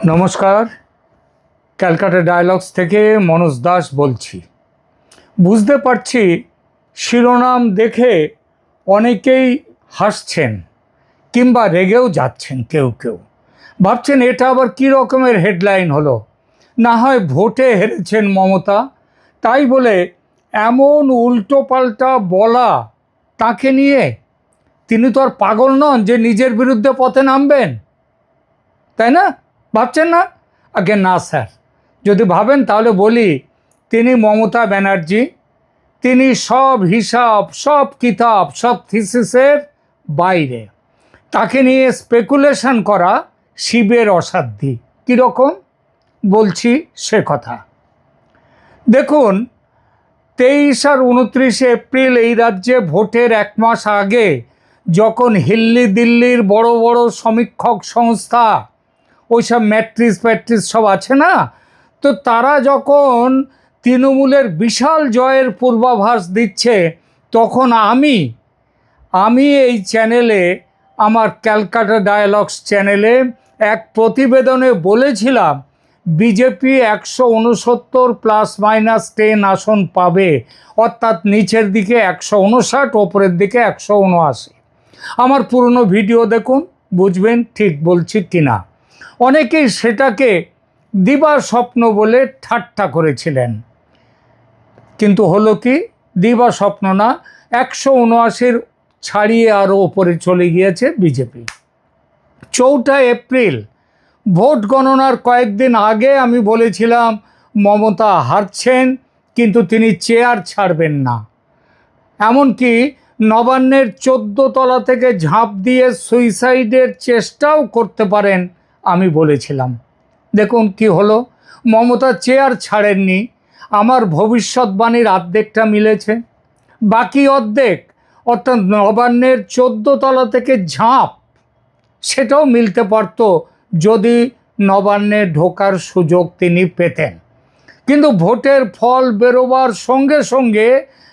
নমস্কার, ক্যালকাটা ডায়ালগস থেকে মনোজ দাস বলছি। বুঝতে পারছি শিরোনাম দেখে অনেকেই হাসছেন কিংবা রেগেও যাচ্ছেন। কেউ কেউ ভাবছেন এটা আবার কী রকমের হেডলাইন হলো। না হয় ভোটে হেরেছেন মমতা, তাই বলে এমন উল্টোপাল্টা বলা তাকে নিয়ে। তিনি তো আর পাগল নন যে নিজের বিরুদ্ধে পথে নামবেন, তাই না? ভাবছেন না? আগে না স্যার, যদি ভাবেন তাহলে বলি, তিনি মমতা ব্যানার্জি, তিনি সব হিসাব, সব কিতাব, সব থিসিসের বাইরে। তাকে নিয়ে স্পেকুলেশন করা শিবের অসাধ্যি। কীরকম বলছি সে কথা দেখুন। 23 আর 29 এপ্রিল এই রাজ্যে ভোটের এক মাস আগে যখন দিল্লির বড় বড় সমীক্ষক সংস্থা, ওইসব ম্যাট্রিস সব আছে না, তো তারা যখন তৃণমূলের বিশাল জয়ের পূর্বাভাস দিচ্ছে, তখন আমি এই চ্যানেলে, আমার ক্যালকাটা ডায়ালগস চ্যানেলে এক প্রতিবেদনে বলেছিলাম বিজেপি 169 ± 10 আসন পাবে, অর্থাৎ নিচের দিকে 159, ওপরের দিকে 179। আমার পুরনো ভিডিও দেখুন, বুঝবেন ঠিক বলছি কিনা। অনেকেই সেটাকে দিবা স্বপ্ন বলে ঠাট্টা করেছিলেন, কিন্তু হলো কি, দিবা স্বপ্ন না, 179 ছাড়িয়ে আরও ওপরে চলে গিয়েছে বিজেপি। 4 এপ্রিল ভোট গণনার কয়েকদিন আগে আমি বলেছিলাম মমতা হারছেন, কিন্তু তিনি চেয়ার ছাড়বেন না। এমনকি নবান্নের 14 তলা থেকে ঝাঁপ দিয়ে সুইসাইডের চেষ্টাও করতে পারেন আমি বলেছিলাম। দেখুন কি হলো, মমতা চেয়ার ছাড়েননি। আমার ভবিষ্যৎবাণীর অর্ধেকটা মিলেছে, বাকি অর্ধেক অর্থাৎ নবান্নের 14 তলা থেকে ঝাঁপ, সেটাও মিলতে পারত যদি নবান্নে ঢোকার সুযোগ তিনি পেতেন। কিন্তু ভোটের ফল বেরোবার সঙ্গে সঙ্গে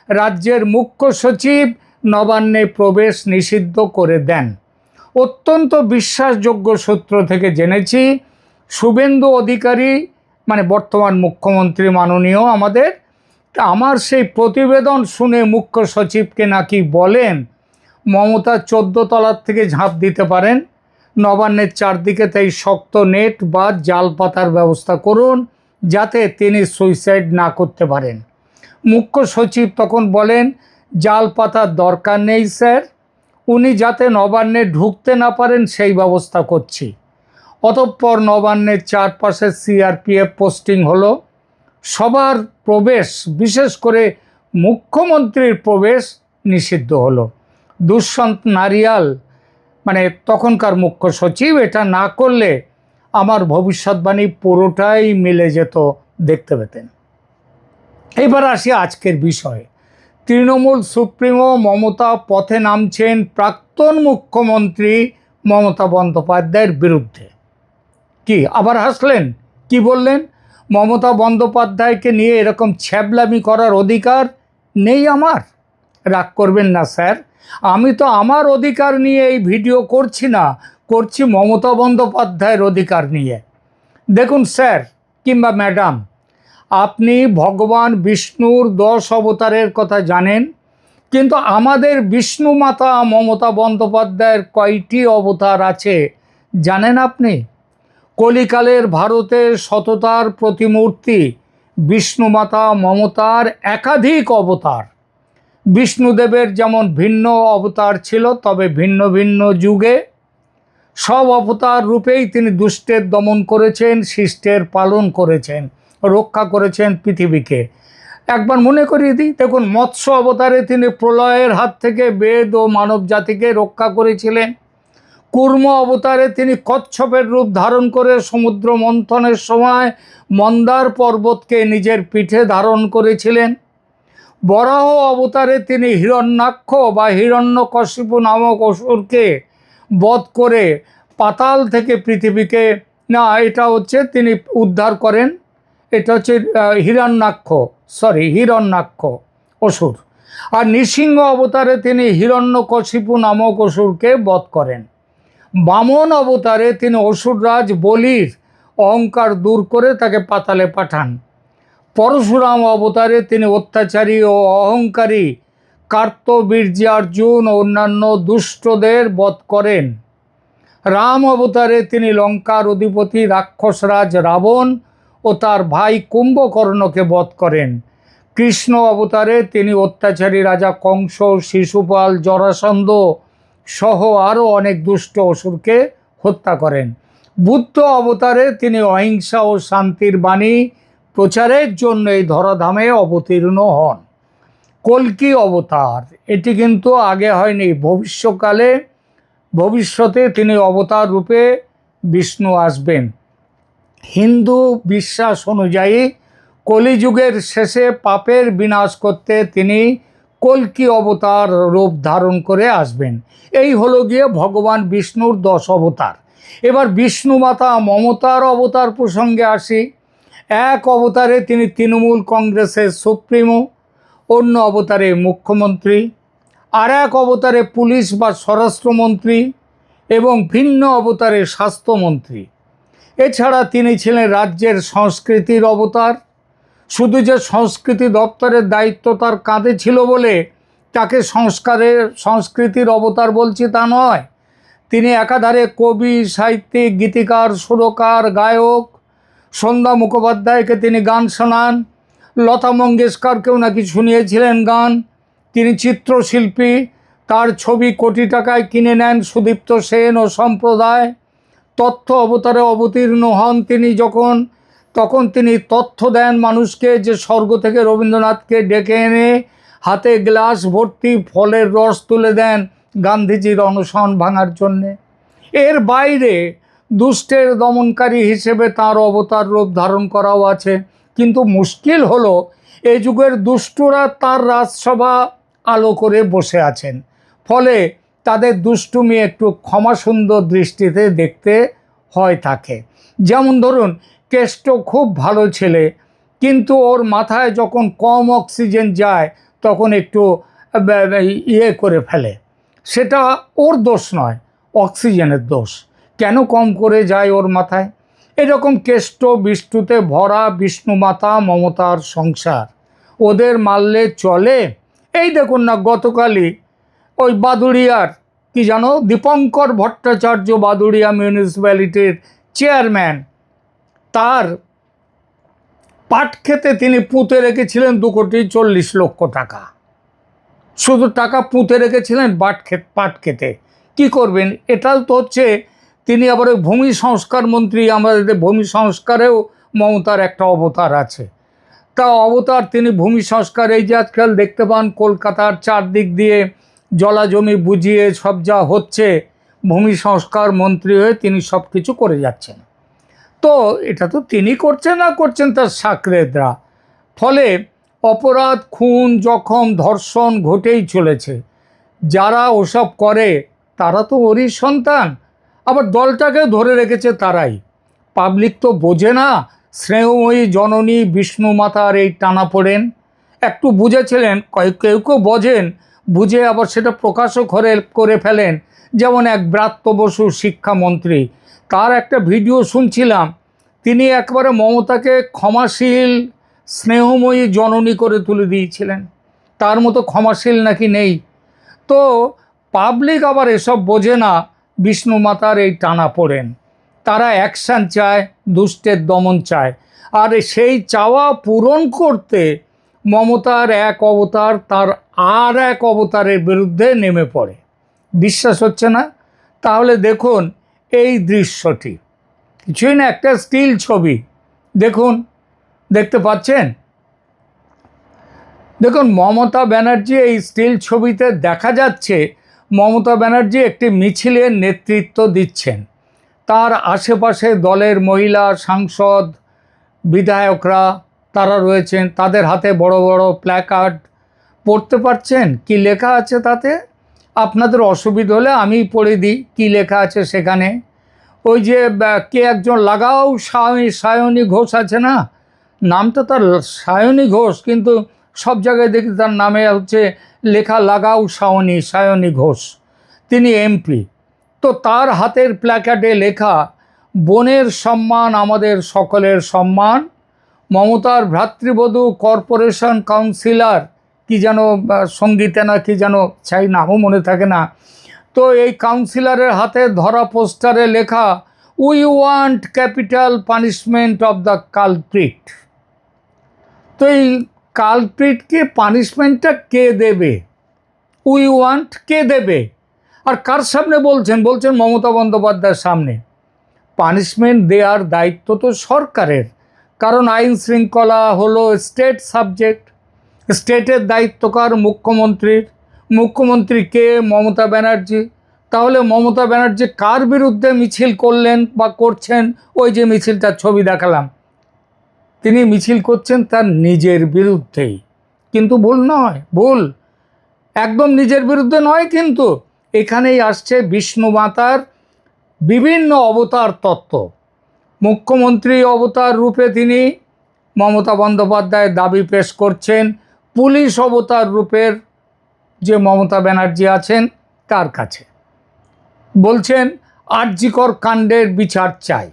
রাজ্যের মুখ্য সচিব নবান্নে প্রবেশ নিষিদ্ধ করে দেন। অত্যন্ত বিশ্বাসযোগ্য সূত্র থেকে জেনেছি, শুভেন্দু অধিকারী, মানে বর্তমান মুখ্যমন্ত্রী মাননীয় আমার সেই প্রতিবেদন শুনে মুখ্য সচিবকে নাকি বলেন মমতা 14 তলার থেকে ঝাঁপ দিতে পারেন, নবান্নের চারদিকে তাই শক্ত নেট বা জাল পাতার ব্যবস্থা করুন যাতে তিনি সুইসাইড না করতে পারেন। মুখ্য সচিব তখন বলেন জাল পাতার দরকার নেই স্যার, উনি যাতে নবান্নে ঢুকতে না পারেন সেই ব্যবস্থা করছি। অতঃপর নবান্নের চারপাশে সিআরপিএফ পোস্টিং হলো, সবার প্রবেশ, বিশেষ করে মুখ্যমন্ত্রীর প্রবেশ নিষিদ্ধ হলো। দুষ্যন্ত নারিয়াল, মানে তখনকার মুখ্য সচিব, এটা না করলে আমার ভবিষ্যৎবাণী পুরোটাই মিলে যেত, দেখতে পেতেন। এবার আসি আজকের বিষয়ে। তৃণমূল সুপ্রিমো মমতা পথে নামছেন প্রাক্তন মুখ্যমন্ত্রী মমতা বন্দ্যোপাধ্যায়ের বিরুদ্ধে। কি আবার হাসলেন? কি বললেন? মমতা বন্দ্যোপাধ্যায়কে নিয়ে এরকম ছ্যাবলামি করার অধিকার নেই আমার? রাগ করবেন না স্যার, আমি তো আমার অধিকার নিয়ে এই ভিডিও করছি না, করছি মমতা বন্দ্যোপাধ্যায়ের অধিকার নিয়ে। দেখুন স্যার কিংবা ম্যাডাম, আপনি ভগবান বিষ্ণুর 10 অবতারের কথা জানেন, কিন্তু আমাদের বিষ্ণু মাতা মমতা বন্দ্যোপাধ্যায়ের কয়টি অবতার আছে জানেন আপনি? কলিকালের ভারতের সততার প্রতিমূর্তি বিষ্ণু মাতা মমতার একাধিক অবতার। বিষ্ণুদেবের যেমন ভিন্ন অবতার ছিল, তবে ভিন্ন ভিন্ন যুগে সব অবতার রূপেই তিনি দুষ্টের দমন করেছেন, শিষ্টের পালন করেছেন, রক্ষা করেছেন পৃথিবীকে। একবার মনে করিয়ে দিই, দেখুন মৎস্য অবতারে তিনি প্রলয়ের হাত থেকে বেদ ও মানব জাতিকে রক্ষা করেছিলেন। কুর্ম অবতারে তিনি কচ্ছপের রূপ ধারণ করে সমুদ্র মন্থনের সময় মন্দার পর্বতকে নিজের পিঠে ধারণ করেছিলেন। বরাহ অবতারে তিনি হিরণ্যাক্ষ বা হিরণ্যকশিপু নামক অসুরকে বধ করে পাতাল থেকে পৃথিবীকে, না এটা হচ্ছে তিনি উদ্ধার করেন, এটা হচ্ছে হিরণ্যাক্ষ অসুর। আর নৃসিংহ অবতারে তিনি হিরণ্যকশিপু নামক অসুরকে বধ করেন। বামন অবতারে তিনি অসুররাজ বলির অহংকার দূর করে তাকে পাতালে পাঠান। পরশুরাম অবতারে তিনি অত্যাচারী ও অহংকারী কার্তবীর্যার্জুন ও অন্যান্য দুষ্টদের বধ করেন। রাম অবতারে তিনি লঙ্কার অধিপতি রাক্ষসরাজ রাবণ ও তার ভাই কুম্ভকর্ণকে বধ করেন। কৃষ্ণ অবতারে তিনি অত্যাচারী রাজা কংস, শিশুপাল, জরাসন্ধ সহ আরও অনেক দুষ্ট অসুরকে হত্যা করেন। বুদ্ধ অবতারে তিনি অহিংসা ও শান্তির বাণী প্রচারের জন্য এই ধরাধামে অবতীর্ণ হন। কল্কি অবতার, এটি কিন্তু আগে হয়নি, ভবিষ্যতে তিনি অবতার রূপে বিষ্ণু আসবেন। হিন্দু বিশ্বাস অনুযায়ী কলিযুগের শেষে পাপের বিনাশ করতে তিনি কল্কি অবতার রূপ ধারণ করে আসবেন। এই হলো গিয়ে ভগবান বিষ্ণুর 10 অবতার। এবার বিষ্ণু মাতা মমতার অবতার প্রসঙ্গে আসি। এক অবতারে তিনি তৃণমূল কংগ্রেসের সুপ্রিমো, অন্য অবতারে মুখ্যমন্ত্রী, আর এক অবতারে পুলিশ বা স্বরাষ্ট্রমন্ত্রী এবং ভিন্ন অবতারে স্বাস্থ্যমন্ত্রী। এছাড়া তিনি ছিলেন রাজ্যের সংস্কৃতির অবতার। শুধু যে সংস্কৃতি দপ্তরের দায়িত্ব তার কাঁধে ছিল বলে তাকে সংস্কৃতির অবতার বলছি তা নয়। তিনি একাধারে কবি, সাহিত্যিক, গীতিকার, সুরকার, গায়ক। সন্ধ্যা মুখোপাধ্যায়কে তিনি গান শোনান, লতা মঙ্গেশকরকেও নাকি শুনিয়েছিলেন গান। তিনি চিত্রশিল্পী, তার ছবি কোটি টাকায় কিনে নেন সুদীপ্ত সেন ও সম্প্রদায়। তথ্য অবতারে অবতীর্ণ হন তিনি তখন তিনি তথ্য দেন মানুষকে, যে স্বর্গ থেকে রবীন্দ্রনাথকে ডেকে এনে হাতে গ্লাস ভর্তি ফলের রস তুলে দেন গান্ধীজির অনশন ভাঙার জন্যে। এর বাইরে দুষ্টের দমনকারী হিসেবে তার অবতার রূপ ধারণ করাও আছে। কিন্তু মুশকিল হলো এই যুগের দুষ্টুরা তার রাজসভা আলো করে বসে আছেন, ফলে তাদের দুষ্টুমি একটু ক্ষমাসুন্দর দৃষ্টিতে দেখতে হয় তাকে। যেমন ধরুন, কেষ্ট খুব ভালো ছেলে, কিন্তু ওর মাথায় যখন কম অক্সিজেন যায় তখন একটু করে ফেলে। সেটা ওর দোষ নয়, অক্সিজেনের দোষ। কেন কম করে যায় ওর মাথায়? এরকম কেষ্ট বিষ্ণুতে ভরা বিষ্ণু মাতা মমতার সংসার, ওদের মারলে চলে? এই দেখুন না, গতকালই ওই বাদুড়িয়ার কি জানো, দীপঙ্কর ভট্টাচার্য, বাদুড়িয়া মিউনিসিপ্যালিটির চেয়ারম্যান, তার পাট খেতে তিনি পুঁতে রেখেছিলেন 2,40,00,000 টাকা। শুধু টাকা পুঁতে রেখেছিলেন পাট খেতে। কী করবেন? এটাও তো হচ্ছে, তিনি আবার ওই ভূমি সংস্কার মন্ত্রী। আমাদের ভূমি সংস্কারেও মমতার একটা অবতার আছে। তা অবতার তিনি ভূমি সংস্কার, এই যে আজকাল দেখতে পান কলকাতার চারদিক দিয়ে জলা জমি বুঝিয়ে সব যা হচ্ছে, ভূমি সংস্কার মন্ত্রী হয়ে তিনি সব কিছু করে যাচ্ছেন। তো এটা তো তিনি করছেন তার সাকরেদরা। ফলে অপরাধ, খুন, জখম, ধর্ষণ ঘটেই চলেছে। যারা ওসব করে তারা তো ওরই সন্তান, আবার দলটাকে ধরে রেখেছে তারাই। পাবলিক তো বোঝে না স্নেহময়ী জননী বিষ্ণু মাতার এই টানাপোড়েন। একটু বুঝেছিলেন, কেউ বোঝেন, বুঝে আবার সেটা প্রকাশও করে ফেলেন। যেমন এক ব্রাত্য বসু শিক্ষামন্ত্রী, তার একটা ভিডিও শুনছিলাম, তিনি একবারে মমতাকে ক্ষমাশীল স্নেহময়ী জননী করে তুলে দিয়েছিলেন। তার মতো ক্ষমাশীল নাকি নেই। তো পাবলিক আবার এসব বোঝে না, বিষ্ণু মাতার এই টানাপোড়েন। তারা অ্যাকশান চায়, দুষ্টের দমন চায়, আর সেই চাওয়া পূরণ করতে মমতার এক অবতার তার আর এক অবতারের বিরুদ্ধে নেমে পড়ে। বিশ্বাস হচ্ছে না? তাহলে দেখুন এই দৃশ্যটি, কিছুই না, একটা স্টিল ছবি। দেখুন, দেখতে পাচ্ছেন? দেখুন মমতা ব্যানার্জি, এই স্টিল ছবিতে দেখা যাচ্ছে মমতা ব্যানার্জি একটি মিছিলের নেতৃত্ব দিচ্ছেন। তার আশেপাশে দলের মহিলা সাংসদ, বিধায়করা তারা রয়েছেন, তাদের হাতে বড় বড় প্ল্যাকার্ড। পড়তে পারছেন কি লেখা আছে তাতে? আপনাদের অসুবিধা হলে আমি পড়ে দিই কি লেখা আছে সেখানে। ওই যে কে একজন লাগাও সায়নী ঘোষ আছে না, নামটা তার সায়নী ঘোষ, কিন্তু সব জায়গায় দেখি তার নামে হচ্ছে লেখা লাগাও সায়নী ঘোষ। তিনি এমপি। তো তার হাতের প্ল্যাকার্ডে লেখা, বোনের সম্মান আমাদের সকলের সম্মান। মমতার ভ্রাতৃবধূ কর্পোরেশন কাউন্সিলর কি যেন সঙ্গীতে না কি যেন, চাই নামও মনে থাকে না, তো এই কাউন্সিলরের হাতে ধরা পোস্টারে লেখা we want capital punishment of the culprit. তো এই কালপ্রিটকে পানিশমেন্টটা কে দেবে? উই ওয়ান্ট কে দেবে? আর কার সামনে বলছেন? বলছেন মমতা বন্দ্যোপাধ্যায়ের সামনে। পানিশমেন্ট দেওয়ার দায়িত্ব তো সরকারের, কারণ আইন শৃঙ্খলা হলো স্টেট সাবজেক্ট। স্টেটের দায়িত্বকার মুখ্যমন্ত্রীর। মুখ্যমন্ত্রী কে? মমতা ব্যানার্জি। তাহলে মমতা ব্যানার্জি কার বিরুদ্ধে মিছিল করলেন বা করছেন? ওই যে মিছিলটার ছবি দেখালাম, তিনি মিছিল করছেন তার নিজের বিরুদ্ধেই। কিন্তু ভুল নয়, ভুল একদম নিজের বিরুদ্ধে নয়, কিন্তু এখানেই আসছে বিষ্ণু মাতার বিভিন্ন অবতার তত্ত্ব। মুখ্যমন্ত্রী অবতার রূপে তিনি মমতা বন্দ্যোপাধ্যায় দাবি পেশ করছেন, পুলিশ অবতার রূপের যে মমতা ব্যানার্জি আছেন তার কাছে বলছেন আরজিকর কাণ্ডের বিচার চাই,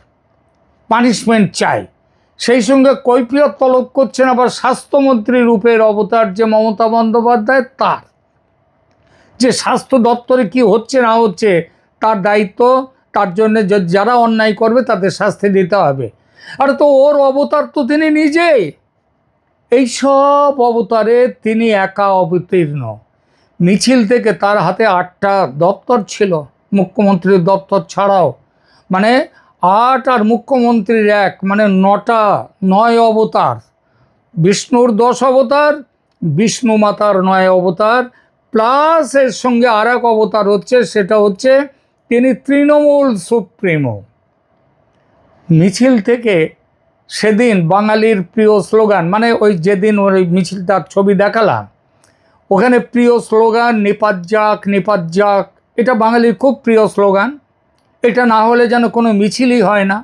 পানিশমেন্ট চাই। সেই সঙ্গে কৈফিয়ত তলব করছেন আবার স্বাস্থ্যমন্ত্রী রূপের অবতার যে মমতা বন্দ্যোপাধ্যায়, তার যে স্বাস্থ্য দপ্তরে কি হচ্ছে না হচ্ছে তার দায়িত্ব, তার জন্য যারা অন্যায় করবে তাদের শাস্তি দিতে হবে। আর তো ওর অবতার তো তিনি নিজেই। এইসব অবতারে তিনি একা অবতীর্ণ। মিছিল থেকে তার হাতে 8টা দপ্তর ছিল, মুখ্যমন্ত্রীর দপ্তর ছাড়াও, মানে 8 আর মুখ্যমন্ত্রীর 1, মানে 9 অবতার। বিষ্ণুর 10 অবতার, বিষ্ণু মাতার 9 অবতার, প্লাস এর সঙ্গে আর এক অবতার হচ্ছে, সেটা হচ্ছে তিনি তৃণমূল সুপ্রিমো। মিছিল থেকে সেদিন বাঙালির প্রিয় স্লোগান, মানে ওই যেদিন ওই মিছিলটার ছবি দেখালাম, ওখানে প্রিয় স্লোগান নিপাত যাক, নিপাত যাক, এটা বাঙালির খুব প্রিয় স্লোগান। এটা না হলে যেন কোনো মিছিলই হয় না।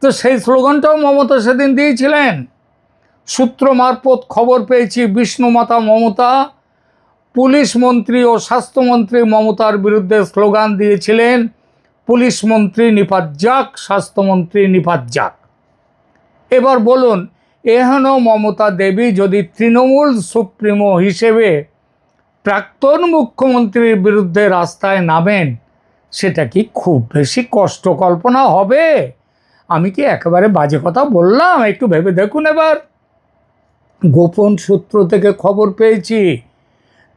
তো সেই স্লোগানটাও মমতা সেদিন দিয়েছিলেন। সূত্র মারফত খবর পেয়েছি বিষ্ণু মাতা মমতা পুলিশ মন্ত্রী ও স্বাস্থ্যমন্ত্রী মমতার বিরুদ্ধে স্লোগান দিয়েছিলেন, পুলিশ মন্ত্রী নিপাত যাক, স্বাস্থ্যমন্ত্রী নিপাত যাক। এবার বলুন, এহেন মমতা দেবী যদি তৃণমূল সুপ্রিমো হিসেবে প্রাক্তন মুখ্যমন্ত্রীর বিরুদ্ধে রাস্তায় নামেন, সেটা কি খুব বেশি কষ্ট কল্পনা হবে? আমি কি একেবারে বাজে কথা বললাম? একটু ভেবে দেখুন এবার। গোপন সূত্র থেকে খবর পেয়েছি,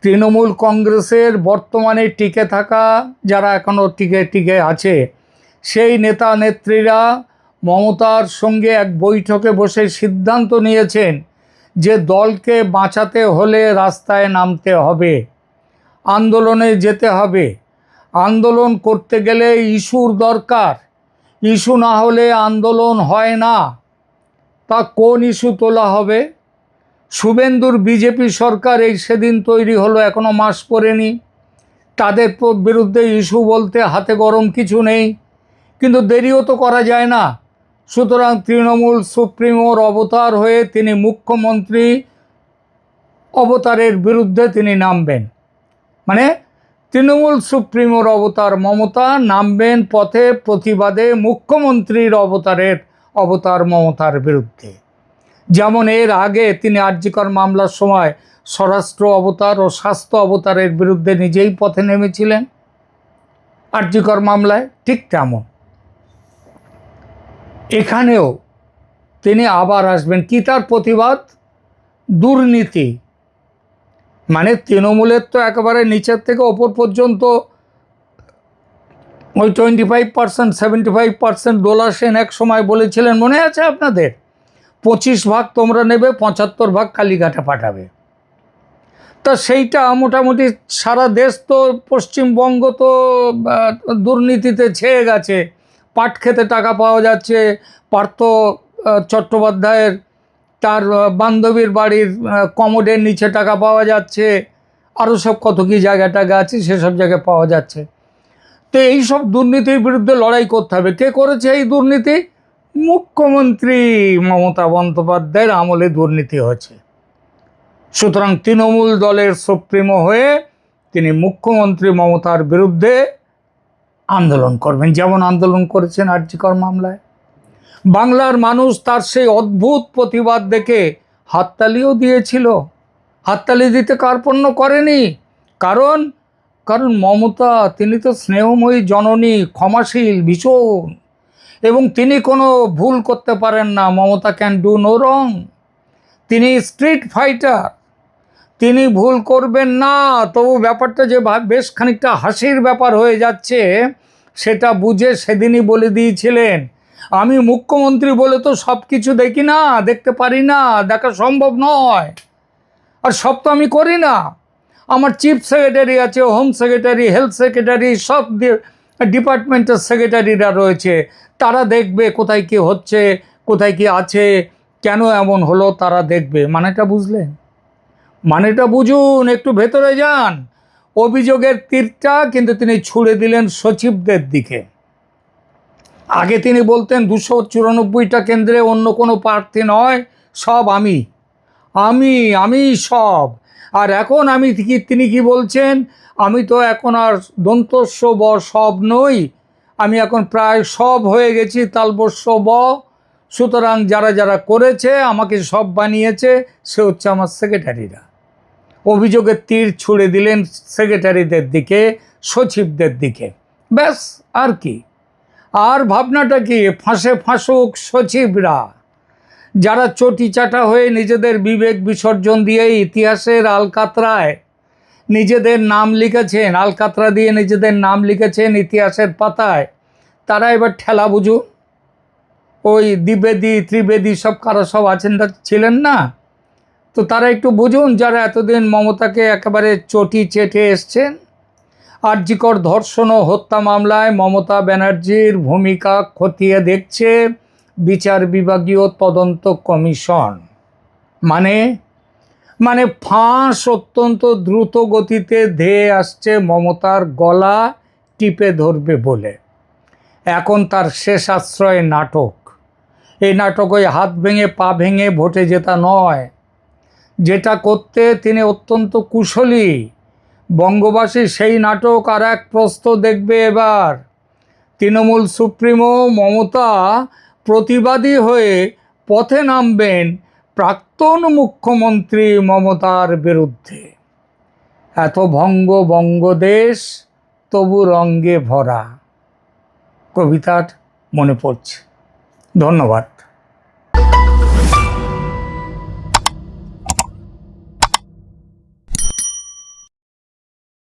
তৃণমূল কংগ্রেসের বর্তমানে টিকে থাকা, যারা এখনও টিকে আছে, সেই নেতা নেত্রীরা মমতার সঙ্গে এক বৈঠকে বসে সিদ্ধান্ত নিয়েছেন যে দলকে বাঁচাতে হলে রাস্তায় নামতে হবে, আন্দোলনে যেতে হবে। আন্দোলন করতে গেলে ইস্যুর দরকার, ইস্যু না হলে আন্দোলন হয় না। তা কোন ইস্যু তোলা হবে? শুভেন্দুর বিজেপি সরকার এই সেদিন তৈরি হলো, এখনো মাস পড়েনি। তাদের বিরুদ্ধে ইস্যু বলতে হাতে গরম কিছু নেই, কিন্তু দেরিও তো করা যায় না। সুতরাং তৃণমূল সুপ্রিমোর অবতার হয়ে তিনি মুখ্যমন্ত্রী অবতারের বিরুদ্ধে তিনি নামবেন। মানে তৃণমূল সুপ্রিমোর অবতার মমতা নামবেন পথে প্রতিবাদে মুখ্যমন্ত্রীর অবতার মমতার বিরুদ্ধে। যেমন এর আগে তিনি আরজিকর মামলার সময় স্বরাষ্ট্র অবতার ও স্বাস্থ্য অবতারের বিরুদ্ধে নিজেই পথে নেমেছিলেন আরজিকর মামলায়, ঠিক তেমন এখানেও তিনি আবার আসবেন। কি তার প্রতিবাদ? দুর্নীতি। মানে তৃণমূলের তো একেবারে নিচের থেকে ওপর পর্যন্ত ওই 25%, 75% দোলা সেন এক সময় বলেছিলেন, মনে আছে আপনাদের? 25 ভাগ তোমরা নেবে, 75 ভাগ কালীঘাটে পাঠাবে। তা সেইটা মোটামুটি সারা দেশ, তো পশ্চিমবঙ্গ তো দুর্নীতিতে ছেয়ে গেছে। পাট খেতে টাকা পাওয়া যাচ্ছে, পার্থ চট্টোপাধ্যায়ের তার বান্ধবীর বাড়ির কমোডের নিচে টাকা পাওয়া যাচ্ছে, আরও সব কত কী জায়গাটা আছে সেসব জায়গায় পাওয়া যাচ্ছে। তো এইসব দুর্নীতির বিরুদ্ধে লড়াই করতে হবে। কে করেছে এই দুর্নীতি? মুখ্যমন্ত্রী মমতা বন্দ্যোপাধ্যায়ের আমলে দুর্নীতি হয়েছে। সুতরাং তৃণমূল দলের সুপ্রিমো হয়ে তিনি মুখ্যমন্ত্রী মমতার বিরুদ্ধে আন্দোলন করবেন, যেমন আন্দোলন করেছেন আরজি কর মামলায়। বাংলার মানুষ তার সেই অদ্ভুত প্রতিবাদ দেখে হাততালিও দিয়েছিল। হাততালি দিতে কার্পণ্য করেনি। কারণ কারণ মমতা, তিনি তো স্নেহময়ী জননী, ক্ষমাশীল ভীষণ, এবং তিনি কোনো ভুল করতে পারেন না। Mamata can do no wrong. তিনি স্ট্রিট ফাইটার, তিনি ভুল করবেন না। তবু ব্যাপারটা যে বেশ খানিকটা হাসির ব্যাপার হয়ে যাচ্ছে, সেটা বুঝে সেদিনই বলে দিয়েছিলেন, আমি মুখ্যমন্ত্রী বলে তো সব কিছু দেখি না, দেখতে পারি না, দেখা সম্ভব নয়, আর সব তো আমি করি না। আমার চিফ সেক্রেটারি আছে, হোম সেক্রেটারি, হেলথ সেক্রেটারি, সব ডিপার্টমেন্টের সেক্রেটারিরা রয়েছে, তারা দেখবে কোথায় কি হচ্ছে, কোথায় কি আছে, কেন এমন হলো, তারা দেখবে। মানেটা বুঝলেন? মানেটা বুঝুন, একটু ভেতরে যান। অভিযোগের তীরটা কিন্তু তিনি ছুড়ে দিলেন সচিবদের দিকে। আগে তিনি বলতেন 294টা কেন্দ্রে অন্য কোনো প্রার্থী নয়, সব আমি আমি আমি সব। আর এখন তিনি কি বলছেন, আমি তো এখন আর দন্তস্ব ব সব নই, আমি এখন প্রায় সব হয়ে গেছি তালবস্য ব। সুতরাং যারা যারা করেছে, আমাকে সব বানিয়েছে, সে হচ্ছে আমার সেক্রেটারিরা। অভিযোগের তীর ছুড়ে দিলেন সেক্রেটারিদের দিকে, সচিবদের দিকে। ব্যাস, আর কি? আর ভাবনাটা কি? ফাঁসে ফাঁসুক সচিবরা, যারা চটি চাটা হয়ে নিজেদের বিবেক বিসর্জন দিয়ে ইতিহাসের আলকাতরায় নিজেদের নাম লিখেছেন, আলকাতরা দিয়ে নিজেদের নাম লিখেছেন ইতিহাসের পাতায়, তারা এবার ঠেলা বুঝুন। ওই দ্বিবেদী ত্রিবেদী সব কারা সব আছেন, ছিলেন না, তো তারা একটু বুঝুন, যারা এতদিন মমতাকে একেবারে চটি চেটে এসছেন। আরজি কর ধর্ষণ ও হত্যা মামলায় মমতা ব্যানার্জির ভূমিকা খতিয়ে দেখছে বিচার বিভাগীয় তদন্ত কমিশন। মানে ফাঁস অত্যন্ত দ্রুত গতিতে ধেয়ে আসছে মমতার গলা টিপে ধরবে বলে। এখন তার শেষ আশ্রয় নাটক। এই নাটক ওই হাত ভেঙে পা ভেঙে ভোটে জেতা নয়, যেটা করতে তিনি অত্যন্ত কুশলী। বঙ্গবাসী সেই নাটক আর এক প্রস্থ দেখবে এবার। তৃণমূল সুপ্রিমো মমতা প্রতিবাদী হয়ে পথে নামবেন প্রাক্তন মুখ্যমন্ত্রী মমতার বিরুদ্ধে। এত ভঙ্গ বঙ্গদেশ, তবু রঙ্গে ভরা, কবিতার মনে পড়ছে। ধন্যবাদ।